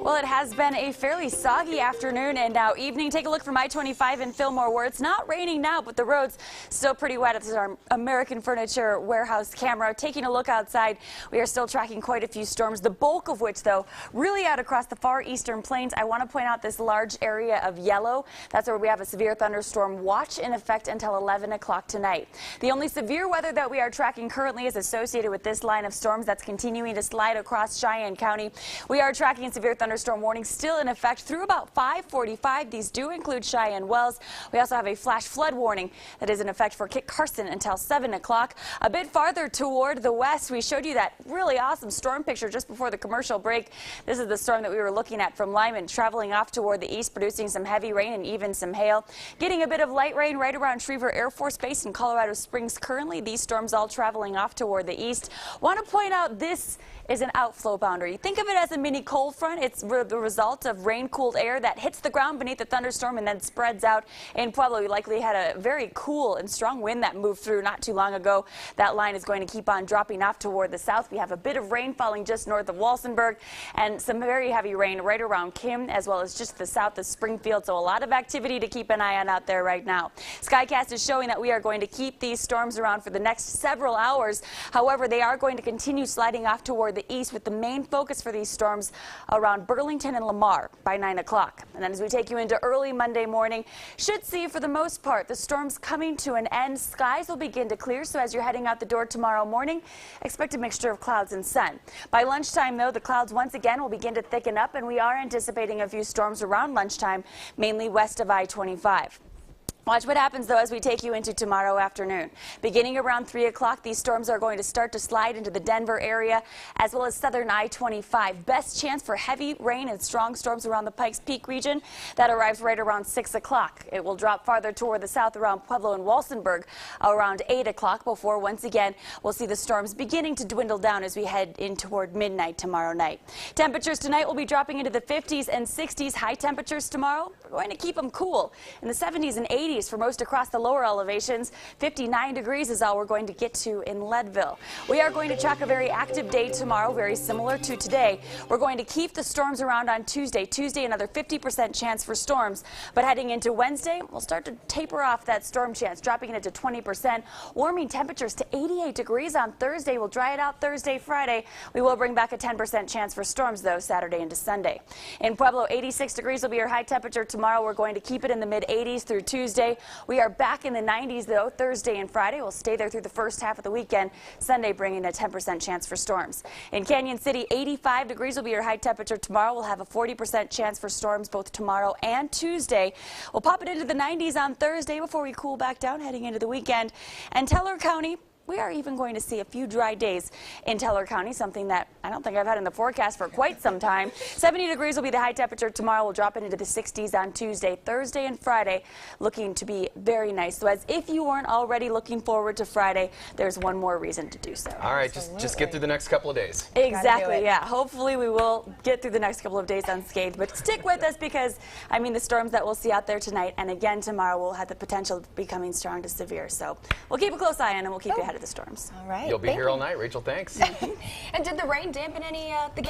Well, it has been a fairly soggy afternoon and now evening. Take a look from I-25 in Fillmore, where it's not raining now, but the road's still pretty wet. This is our American Furniture warehouse camera. Taking a look outside, we are still tracking quite a few storms, the bulk of which, though, really out across the far eastern plains. I want to point out this large area of yellow. That's where we have a severe thunderstorm watch in effect until 11 o'clock tonight. The only severe weather that we are tracking currently is associated with this line of storms that's continuing to slide across Cheyenne County. We are tracking severe thunderstorm warning still in effect through about 5:45. These do include Cheyenne Wells. We also have a flash flood warning that is in effect for Kit Carson until 7 o'clock. A bit farther toward the west, we showed you that really awesome storm picture just before the commercial break. This is the storm that we were looking at from Lyman, traveling off toward the east, producing some heavy rain and even some hail. Getting a bit of light rain right around Schriever Air Force Base in Colorado Springs currently. These storms all traveling off toward the east. Want to point out this is an outflow boundary. Think of it as a mini cold front. It's the result of rain-cooled air that hits the ground beneath the thunderstorm and then spreads out. In Pueblo, we likely had a very cool and strong wind that moved through not too long ago. That line is going to keep on dropping off toward the south. We have a bit of rain falling just north of Walsenburg and some very heavy rain right around Kim, as well as just the south of Springfield. So a lot of activity to keep an eye on out there right now. Skycast is showing that we are going to keep these storms around for the next several hours. However, they are going to continue sliding off toward the east, with the main focus for these storms around Burlington and Lamar by 9 o'clock. And then as we take you into early Monday morning, should see for the most part the storms coming to an end. Skies will begin to clear, so as you're heading out the door tomorrow morning, expect a mixture of clouds and sun. By lunchtime, though, the clouds once again will begin to thicken up, and we are anticipating a few storms around lunchtime, mainly west of I-25. Watch what happens, though, as we take you into tomorrow afternoon. Beginning around 3 o'clock, these storms are going to start to slide into the Denver area, as well as southern I-25. Best chance for heavy rain and strong storms around the Pikes Peak region. That arrives right around 6 o'clock. It will drop farther toward the south around Pueblo and Walsenburg around 8 o'clock before, once again, we'll see the storms beginning to dwindle down as we head in toward midnight tomorrow night. Temperatures tonight will be dropping into the 50s and 60s. High temperatures tomorrow, we're going to keep them cool in the 70s and 80s. For most across the lower elevations. 59 degrees is all we're going to get to in Leadville. We are going to track a very active day tomorrow, very similar to today. We're going to keep the storms around on Tuesday. Tuesday, another 50% chance for storms. But heading into Wednesday, we'll start to taper off that storm chance, dropping it to 20%. Warming temperatures to 88 degrees on Thursday. We'll dry it out Thursday, Friday. We will bring back a 10% chance for storms, though, Saturday into Sunday. In Pueblo, 86 degrees will be your high temperature tomorrow. We're going to keep it in the mid-80s through Tuesday. We are back in the 90s, though, Thursday and Friday. We'll stay there through the first half of the weekend. Sunday bringing a 10% chance for storms. In Canyon City, 85 degrees will be your high temperature tomorrow. We'll have a 40% chance for storms both tomorrow and Tuesday. We'll pop it into the 90s on Thursday before we cool back down heading into the weekend. And Teller County, we are even going to see a few dry days in Teller County, something that I don't think I've had in the forecast for quite some time. 70 degrees will be the high temperature tomorrow. We'll drop it into the 60s on Tuesday, Thursday, and Friday, looking to be very nice. So as if you weren't already looking forward to Friday, there's one more reason to do so. All right, just get through the next couple of days. Exactly, yeah. Hopefully we will get through the next couple of days unscathed, but stick with us because, I mean, the storms that we'll see out there tonight and again tomorrow will have the potential of becoming strong to severe. So we'll keep a close eye on and we'll keep you ahead of the storms. All right. You'll be here all night, Rachel. Thanks. And did the rain dampen any the game?